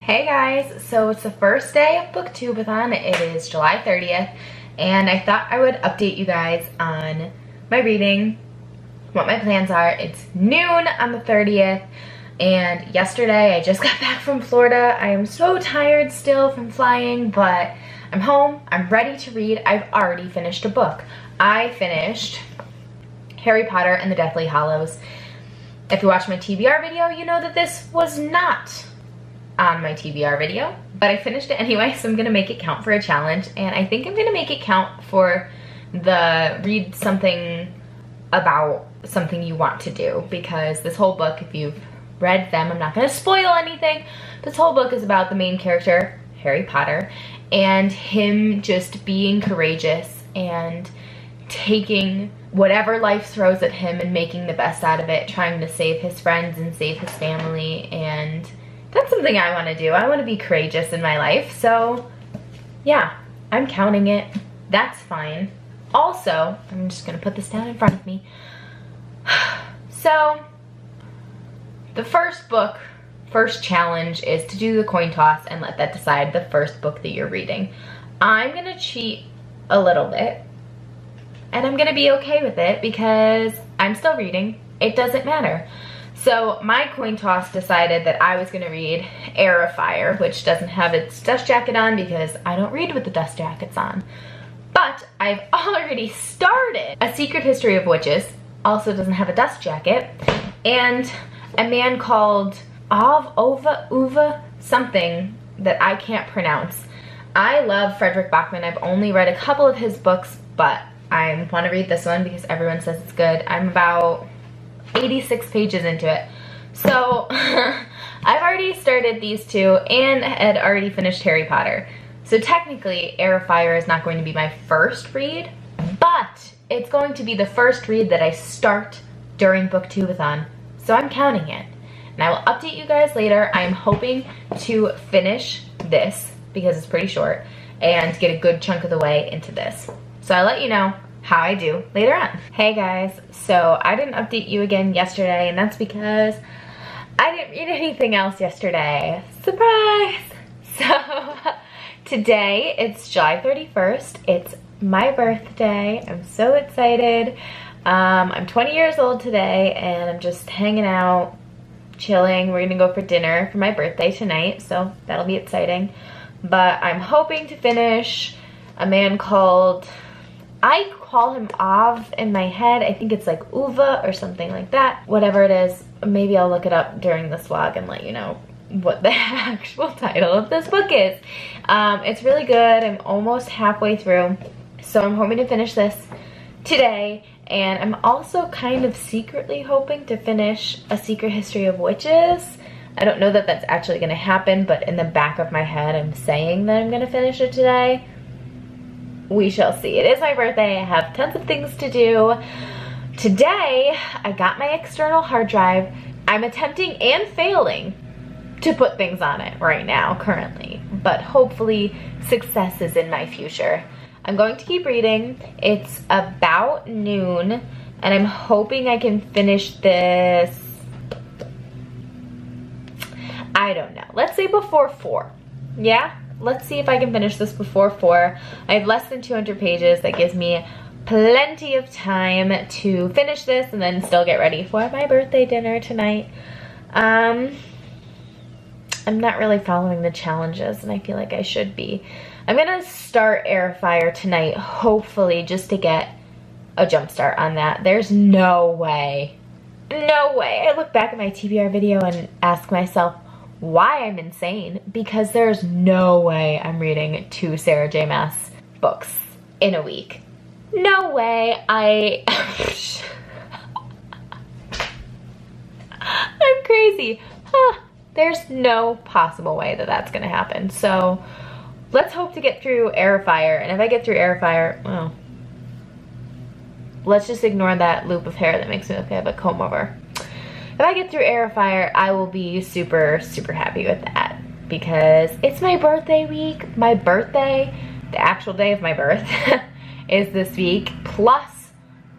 Hey guys, so it's the first day of Booktubeathon. It is July 30th, and I thought I would update you guys on my reading, what my plans are. It's noon on the 30th, and yesterday I just got back from Florida. I am so tired still from flying, but I'm home, I'm ready to read. I've already finished a book. I finished Harry Potter and the Deathly Hallows. If you watched my TBR video, you know that this was not on my TBR video, but I finished it anyway, so I'm gonna make it count for a challenge, and I think I'm gonna make it count for the read something about something you want to do, because this whole book, if you've read them, I'm not gonna spoil anything. This whole book is about the main character, Harry Potter, and him just being courageous and taking whatever life throws at him and making the best out of it, trying to save his friends and save his family. And that's something I want to do. I want to be courageous in my life. So yeah, I'm counting it. That's fine. Also, I'm just going to put this down in front of me. So the first challenge is to do the coin toss and let that decide the first book that you're reading. I'm going to cheat a little bit, and I'm going to be okay with it because I'm still reading. It doesn't matter. So my coin toss decided that I was going to read Heir of Fire, which doesn't have its dust jacket on because I don't read with the dust jackets on. But I've already started A Secret History of Witches, also doesn't have a dust jacket, and a man called Uva something that I can't pronounce. I love Frederick Bachman. I've only read a couple of his books, but I want to read this one because everyone says it's good. I'm about 86 pages into it. So I've already started these two and had already finished Harry Potter. So technically Heir of Fire is not going to be my first read, but it's going to be the first read that I start during Booktubeathon. So I'm counting it. And I will update you guys later. I'm hoping to finish this because it's pretty short and get a good chunk of the way into this. So I'll let you know how I do later on. Hey guys, so I didn't update you again yesterday, and that's because I didn't read anything else yesterday. Surprise! So today, it's July 31st. It's my birthday. I'm so excited. I'm 20 years old today, and I'm just hanging out, chilling. We're gonna go for dinner for my birthday tonight, so that'll be exciting. But I'm hoping to finish a man called, I call him Av in my head. I think it's like Uva or something like that. Whatever it is, maybe I'll look it up during this vlog and let you know what the actual title of this book is. It's really good. I'm almost halfway through, so I'm hoping to finish this today. And I'm also kind of secretly hoping to finish A Secret History of Witches. I don't know that that's actually going to happen, but in the back of my head, I'm saying that I'm going to finish it today. We shall see. It is my birthday. I have tons of things to do. Today, I got my external hard drive. I'm attempting and failing to put things on it right now, currently. But hopefully, success is in my future. I'm going to keep reading. It's about noon, and I'm hoping I can finish this, I don't know. Let's say before 4. Yeah? Let's see if I can finish this before 4. I have less than 200 pages. That gives me plenty of time to finish this and then still get ready for my birthday dinner tonight. I'm not really following the challenges, and I feel like I should be. I'm gonna start Heir of Fire tonight, hopefully, just to get a jump start on that. There's no way. No way. I look back at my TBR video and ask myself why I'm insane, because there's no way I'm reading 2 Sarah J Maas books in a week. No way. I'm crazy. There's no possible way that that's gonna happen. So let's hope to get through Heir of Fire, and if I get through Heir of Fire, well, let's just ignore that loop of hair that makes me look like I have a comb over. If I get through Heir of Fire, I will be super, super happy with that, because it's my birthday week. My birthday, the actual day of my birth, is this week, plus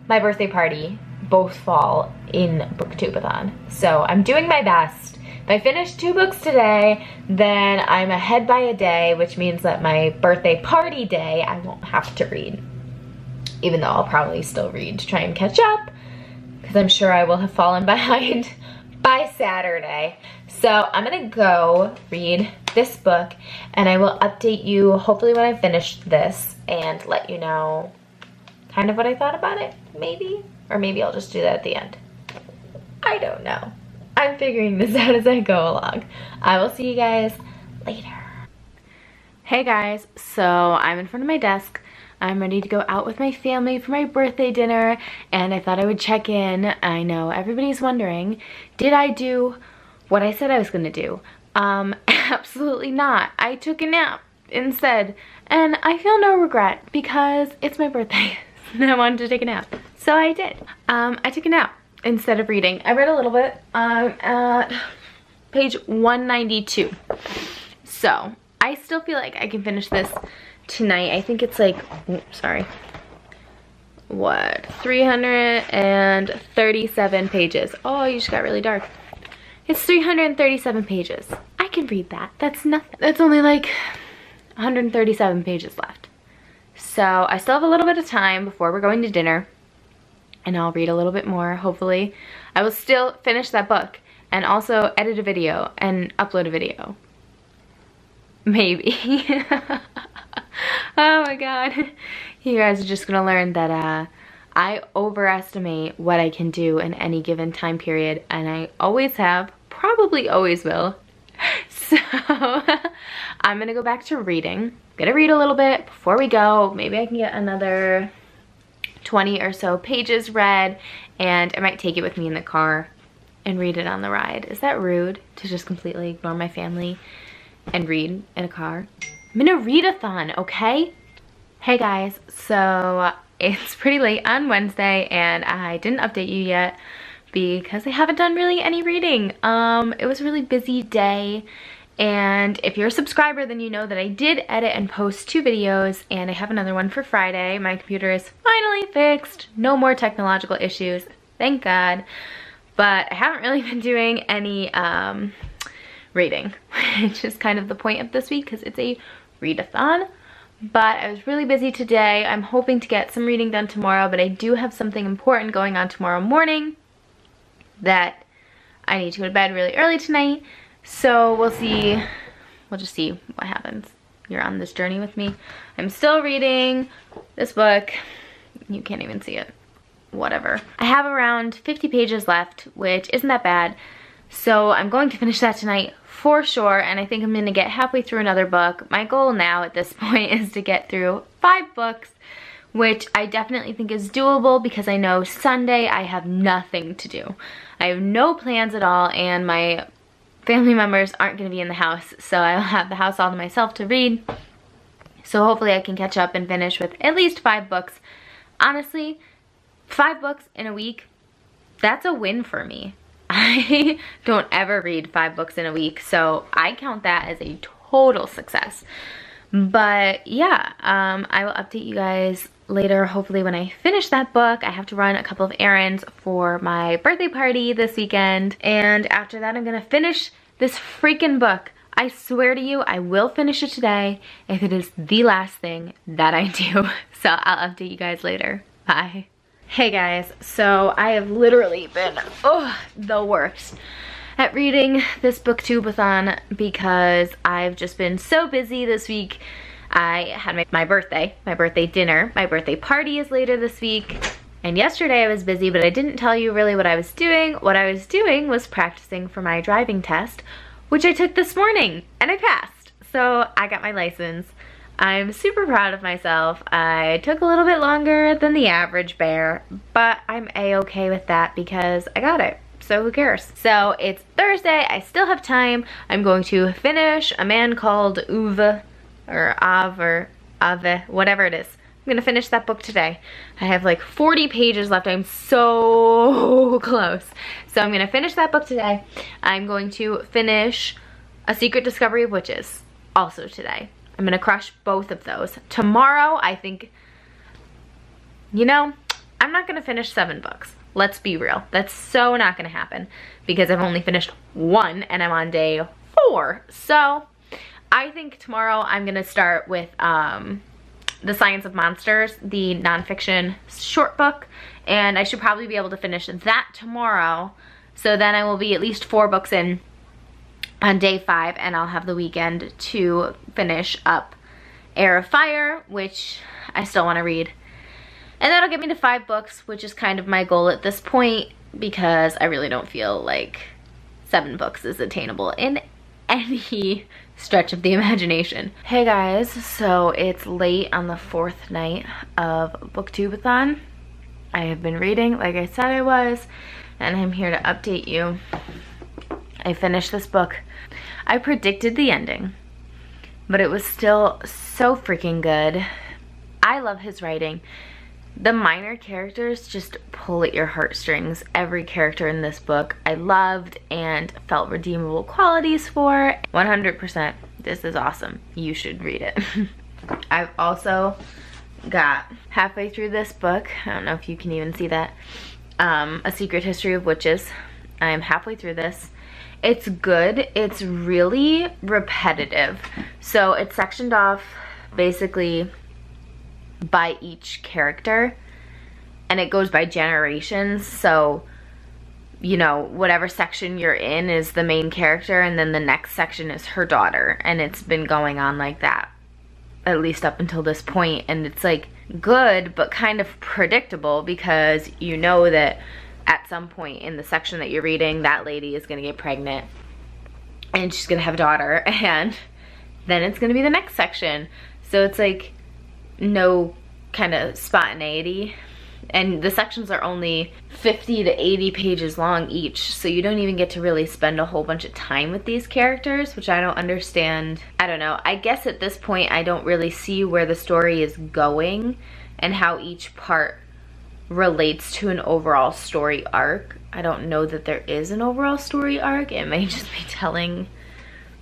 my birthday party both fall in Booktubeathon. So I'm doing my best if I finish 2 books today, then I'm ahead by a day, which means that my birthday party day, I won't have to read. Even though I'll probably still read to try and catch up, because I'm sure I will have fallen behind by Saturday. So I'm gonna go read this book, and I will update you hopefully when I finish this and let you know kind of what I thought about it, maybe. Or maybe I'll just do that at the end. I don't know. I'm figuring this out as I go along. I will see you guys later. Hey guys, so I'm in front of my desk. I'm ready to go out with my family for my birthday dinner, and I thought I would check in. I know everybody's wondering, did I do what I said I was gonna do? Absolutely not. I took a nap instead, and I feel no regret because it's my birthday and I wanted to take a nap. So I did. I took a nap instead of reading. I read a little bit. I'm at page 192. So I still feel like I can finish this tonight. I think it's like, sorry, what, 337 pages. Oh, you just got really dark. It's 337 pages. I can read that. That's nothing. That's only like 137 pages left. So I still have a little bit of time before we're going to dinner, and I'll read a little bit more, hopefully. I will still finish that book and also edit a video and upload a video. Maybe. Oh my god. You guys are just gonna learn that I overestimate what I can do in any given time period, and I always have, probably always will. So I'm gonna go back to reading. Gonna read a little bit before we go. Maybe I can get another 20 or so pages read, and I might take it with me in the car and read it on the ride. Is that rude to just completely ignore my family and read in a car? I'm in a readathon, okay? Hey guys, so it's pretty late on Wednesday and I didn't update you yet because I haven't done really any reading. It was a really busy day, and if you're a subscriber then you know that I did edit and post 2 videos, and I have another one for Friday. My computer is finally fixed. No more technological issues, thank God. But I haven't really been doing any reading, which is kind of the point of this week because it's a readathon. But I was really busy today. I'm hoping to get some reading done tomorrow, but I do have something important going on tomorrow morning that I need to go to bed really early tonight. So we'll see. We'll just see what happens. You're on this journey with me. I'm still reading this book. You can't even see it. Whatever. I have around 50 pages left, which isn't that bad. So I'm going to finish that tonight for sure, and I think I'm going to get halfway through another book. My goal now at this point is to get through 5 books, which I definitely think is doable because I know Sunday I have nothing to do. I have no plans at all, and my family members aren't going to be in the house, so I'll have the house all to myself to read. So hopefully I can catch up and finish with at least 5 books. Honestly, 5 books in a week, that's a win for me. I don't ever read 5 books in a week, so I count that as a total success. But yeah, I will update you guys later, hopefully when I finish that book. I have to run a couple of errands for my birthday party this weekend, and after that I'm gonna finish this freaking book. I swear to you, I will finish it today if it is the last thing that I do. So I'll update you guys later. Bye. Hey guys, so I have literally been the worst at reading this Booktubeathon because I've just been so busy this week. I had my birthday dinner. My birthday party is later this week. And yesterday I was busy, but I didn't tell you really what I was doing. What I was doing was practicing for my driving test, which I took this morning, and I passed. So I got my license. I'm super proud of myself. I took a little bit longer than the average bear, but I'm a-okay with that because I got it. So who cares? So it's Thursday, I still have time. I'm going to finish A Man Called Ove, or Av, or Ave, whatever it is. I'm gonna finish that book today. I have like 40 pages left. I'm so close. So I'm gonna finish that book today. I'm going to finish A Secret Discovery of Witches also today. I'm gonna crush both of those. Tomorrow, I think, you know, I'm not gonna finish 7 books. Let's be real. That's so not gonna happen. because I've only finished one and I'm on day 4. So I think tomorrow I'm gonna start with The Science of Monsters, the nonfiction short book, and I should probably be able to finish that tomorrow. So then I will be at least 4 books in on day 5, and I'll have the weekend to finish up Heir of Fire, which I still want to read. And that'll get me to 5 books, which is kind of my goal at this point, because I really don't feel like 7 books is attainable in any stretch of the imagination. Hey guys, so it's late on the 4th night of Booktubeathon. I have been reading like I said I was, and I'm here to update you. I finished this book. I predicted the ending, but it was still so freaking good. I love his writing. The minor characters just pull at your heartstrings. Every character in this book I loved and felt redeemable qualities for. 100%. This is awesome. You should read it. I've also got halfway through this book. I don't know if you can even see that. A Secret History of Witches. I'm halfway through this. It's good. It's really repetitive. So it's sectioned off basically by each character, and it goes by generations. So, you know, whatever section you're in is the main character, and then the next section is her daughter, and it's been going on like that at least up until this point. And it's like good but kind of predictable, because you know that at some point in the section that you're reading, that lady is gonna get pregnant and she's gonna have a daughter, and then it's gonna be the next section. So it's like no kind of spontaneity, and the sections are only 50 to 80 pages long each, so you don't even get to really spend a whole bunch of time with these characters, which I don't understand. I don't know, I guess at this point I don't really see where the story is going and how each part relates to an overall story arc. I don't know that there is an overall story arc. It may just be telling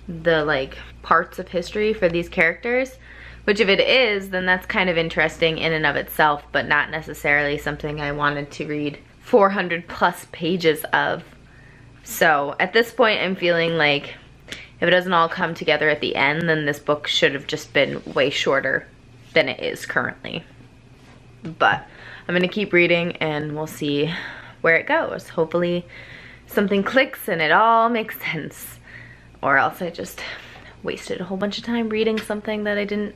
the like parts of history for these characters, which if it is, then that's kind of interesting in and of itself, but not necessarily something I wanted to read 400 plus pages of. So at this point I'm feeling like if it doesn't all come together at the end, then this book should have just been way shorter than it is currently. But I'm gonna keep reading and we'll see where it goes. Hopefully something clicks and it all makes sense, or else I just wasted a whole bunch of time reading something that I didn't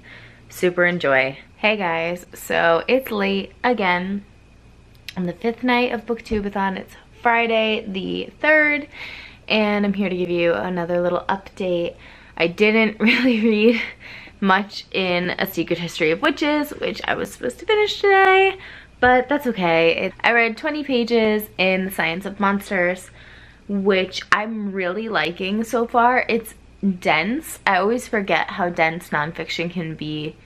super enjoy. Hey guys, so it's late again on the 5th night of Booktubeathon. It's Friday the 3rd, and I'm here to give you another little update. I didn't really read much in A Secret History of Witches, which I was supposed to finish today, but that's okay. I read 20 pages in The Science of Monsters, which I'm really liking so far. It's dense. I always forget how dense nonfiction can be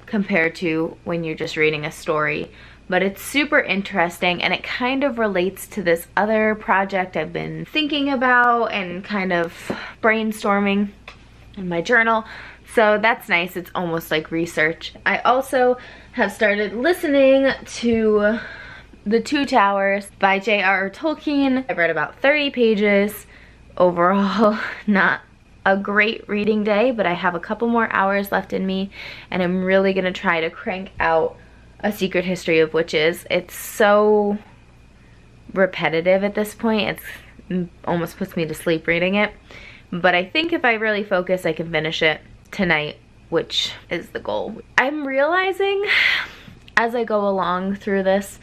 compared to when you're just reading a story, but it's super interesting, and it kind of relates to this other project I've been thinking about and kind of brainstorming in my journal. So that's nice. It's almost like research. I also have started listening to The Two Towers by J.R.R. Tolkien. I've read about 30 pages overall. Not a great reading day, but I have a couple more hours left in me, and I'm really gonna try to crank out A Secret History of Witches. It's so repetitive at this point. It's almost puts me to sleep reading it, but I think if I really focus I can finish it tonight, which is the goal. I'm realizing as I go along through this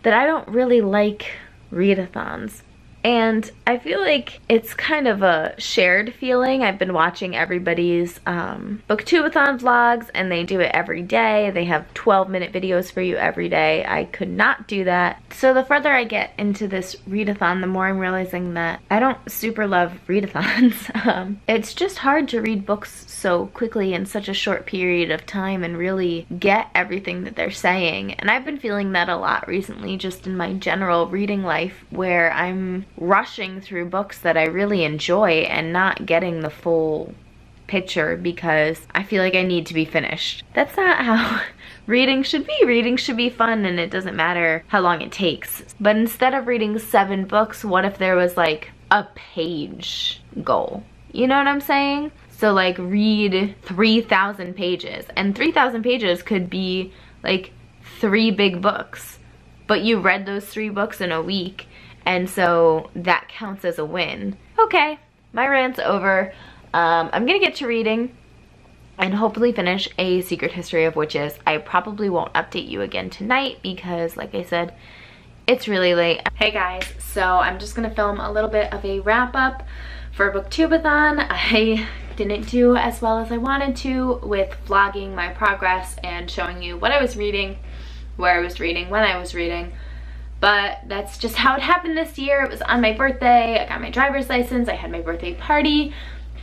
that I don't really like readathons. And I feel like it's kind of a shared feeling. I've been watching everybody's Booktubeathon vlogs, and they do it every day. They have 12-minute videos for you every day. I could not do that. So the further I get into this readathon, the more I'm realizing that I don't super love readathons. It's just hard to read books so quickly in such a short period of time and really get everything that they're saying. And I've been feeling that a lot recently, just in my general reading life, where I'm rushing through books that I really enjoy and not getting the full picture because I feel like I need to be finished. That's not how reading should be. Reading should be fun, and it doesn't matter how long it takes. But instead of reading 7 books, what if there was like a page goal. You know what I'm saying? So like read 3,000 pages, and 3,000 pages could be like 3 big books, but you read those 3 books in a week, and so that counts as a win. Okay, my rant's over. I'm gonna get to reading and hopefully finish A Secret History of Witches. I probably won't update you again tonight because, like I said, it's really late. Hey guys, so I'm just gonna film a little bit of a wrap up for Booktubeathon. I didn't do as well as I wanted to with vlogging my progress and showing you what I was reading, where I was reading, when I was reading, but that's just how it happened this year. It was on my birthday, I got my driver's license, I had my birthday party.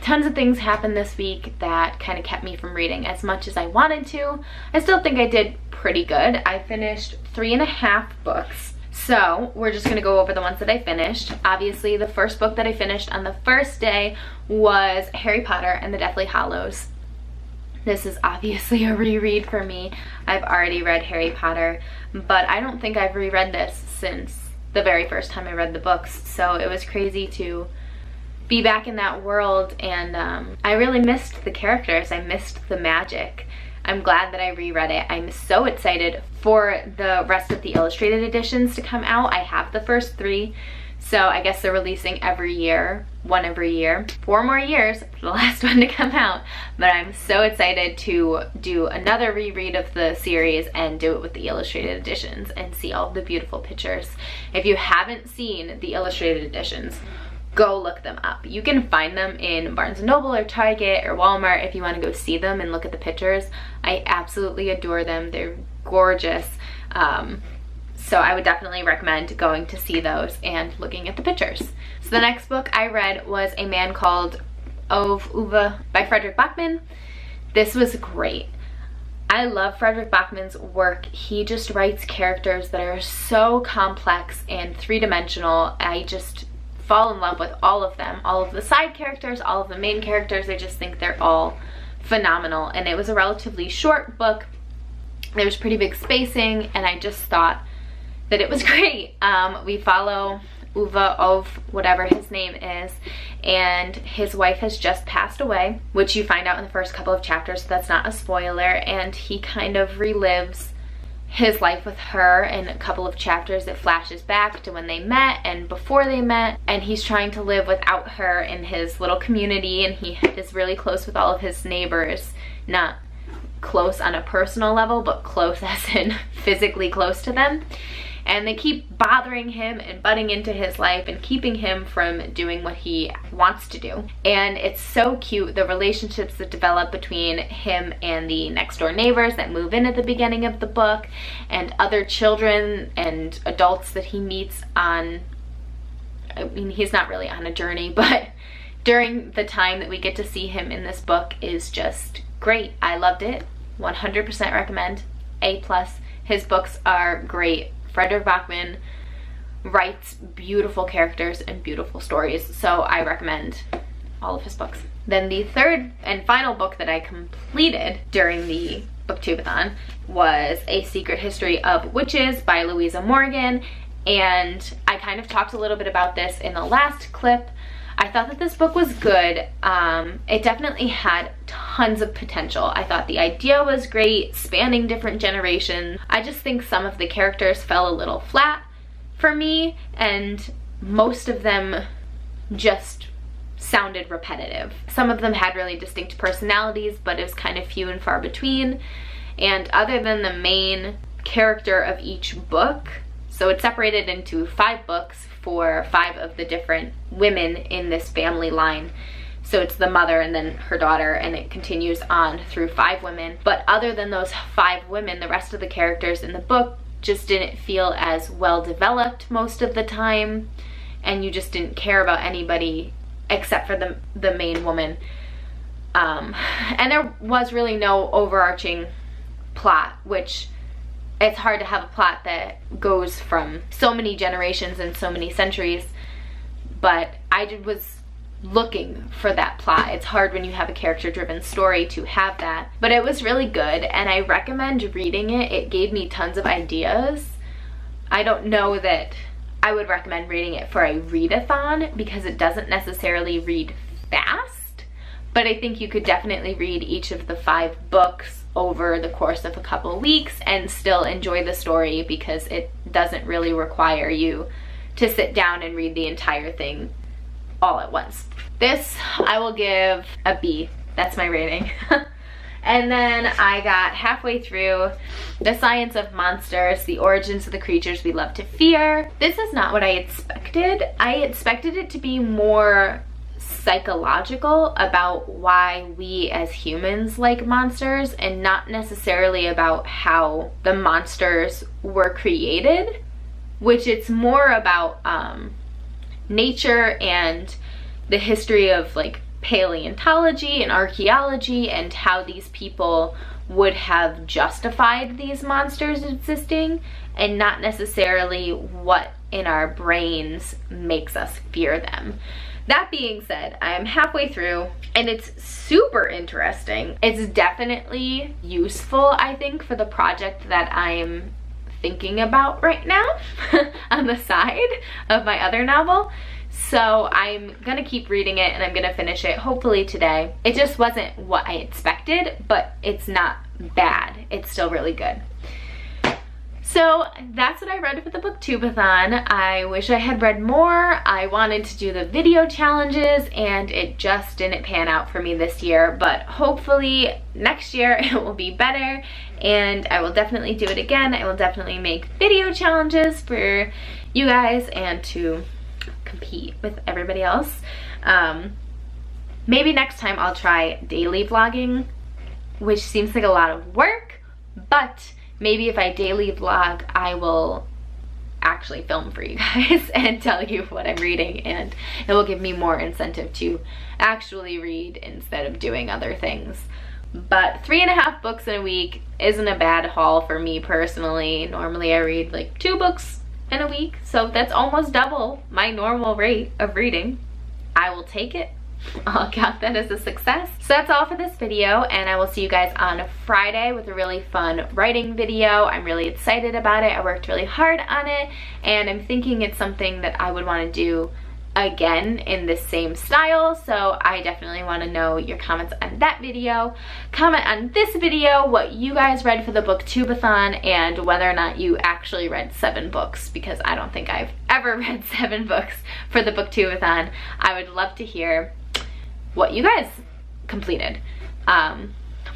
Tons of things happened this week that kind of kept me from reading as much as I wanted to. I still think I did pretty good. I finished 3.5 books. So we're just gonna go over the ones that I finished. Obviously, the first book that I finished on the first day was Harry Potter and the Deathly Hallows. This is obviously a reread for me. I've already read Harry Potter, but I don't think I've reread this since the very first time I read the books. So it was crazy to be back in that world, and I really missed the characters. I missed the magic. I'm glad that I reread it. I'm so excited for the rest of the illustrated editions to come out. I have the first 3, so I guess they're releasing every year, one every year. 4 more years for the last one to come out, but I'm so excited to do another reread of the series and do it with the illustrated editions and see all the beautiful pictures. If you haven't seen the illustrated editions, go look them up. You can find them in Barnes & Noble or Target or Walmart if you want to go see them and look at the pictures. I absolutely adore them. They're gorgeous. So I would definitely recommend going to see those and looking at the pictures. So the next book I read was A Man Called Ove by Frederick Bachman. This was great. I love Frederick Bachman's work. He just writes characters that are so complex and 3-dimensional. I just fall in love with all of them, all of the side characters, all of the main characters. I just think they're all phenomenal, and it was a relatively short book. There was pretty big spacing, and I just thought that it was great. We follow Ove, whatever his name is, and his wife has just passed away, which you find out in the first couple of chapters, so that's not a spoiler, and he kind of relives his life with her. In a couple of chapters it flashes back to when they met and before they met, and he's trying to live without her in his little community, and he is really close with all of his neighbors. Not close on a personal level, but close as in physically close to them. And they keep bothering him and butting into his life and keeping him from doing what he wants to do. And it's so cute, the relationships that develop between him and the next door neighbors that move in at the beginning of the book, and other children and adults that he meets on, I mean, he's not really on a journey, but during the time that we get to see him in this book is just great. I loved it. 100% recommend. A+. His books are great. Frederick Bachman writes beautiful characters and beautiful stories, so I recommend all of his books. Then the third and final book that I completed during the Booktubeathon was A Secret History of Witches by Louisa Morgan, and I kind of talked a little bit about this in the last clip. I thought that this book was good. It definitely had tons of potential. I thought the idea was great, spanning different generations. I just think some of the characters fell a little flat for me, and most of them just sounded repetitive. Some of them had really distinct personalities, but it was kind of few and far between. And other than the main character of each book, so it's separated into 5 books for 5 of the different women in this family line. So it's the mother and then her daughter, and it continues on through 5 women. But other than those 5 women, the rest of the characters in the book just didn't feel as well developed most of the time, and you just didn't care about anybody except for the main woman. And there was really no overarching plot, which it's hard to have a plot that goes from so many generations and so many centuries, but I was looking for that plot. It's hard when you have a character-driven story to have that, but it was really good, and I recommend reading it. It gave me tons of ideas. I don't know that I would recommend reading it for a readathon because it doesn't necessarily read fast, but I think you could definitely read each of the 5 books over the course of a couple weeks and still enjoy the story because it doesn't really require you to sit down and read the entire thing all at once. This I will give a B. That's my rating. And then I got halfway through The Science of Monsters, The Origins of the Creatures We Love to Fear. This is not what I expected. I expected it to be more psychological about why we as humans like monsters and not necessarily about how the monsters were created, which it's more about nature and the history of like paleontology and archaeology and how these people would have justified these monsters existing, and not necessarily what in our brains makes us fear them. That being said, I am halfway through and it's super interesting. It's definitely useful, I think, for the project that I'm thinking about right now on the side of my other novel. So I'm gonna keep reading it and I'm gonna finish it hopefully today. It just wasn't what I expected, but it's not bad. It's still really good. So that's what I read for the Booktubeathon. I wish I had read more. I wanted to do the video challenges and it just didn't pan out for me this year, but hopefully next year it will be better and I will definitely do it again. I will definitely make video challenges for you guys and to compete with everybody else. Maybe next time I'll try daily vlogging, which seems like a lot of work, but maybe if I daily vlog, I will actually film for you guys and tell you what I'm reading, and it will give me more incentive to actually read instead of doing other things. But 3.5 books in a week isn't a bad haul for me personally. Normally I read like 2 books in a week, so that's almost double my normal rate of reading. I will take it. I'll count that as a success. So that's all for this video, and I will see you guys on Friday with a really fun writing video. I'm really excited about it. I worked really hard on it, and I'm thinking it's something that I would want to do again in the same style, so I definitely want to know your comments on that video. Comment on this video what you guys read for the Booktubeathon and whether or not you actually read 7 books, because I don't think I've ever read 7 books for the Booktubeathon. I would love to hear what you guys completed.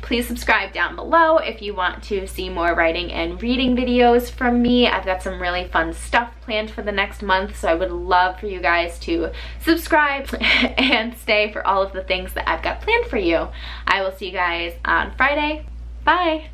Please subscribe down below if you want to see more writing and reading videos from me. I've got some really fun stuff planned for the next month, so I would love for you guys to subscribe and stay for all of the things that I've got planned for you. I will see you guys on Friday. Bye!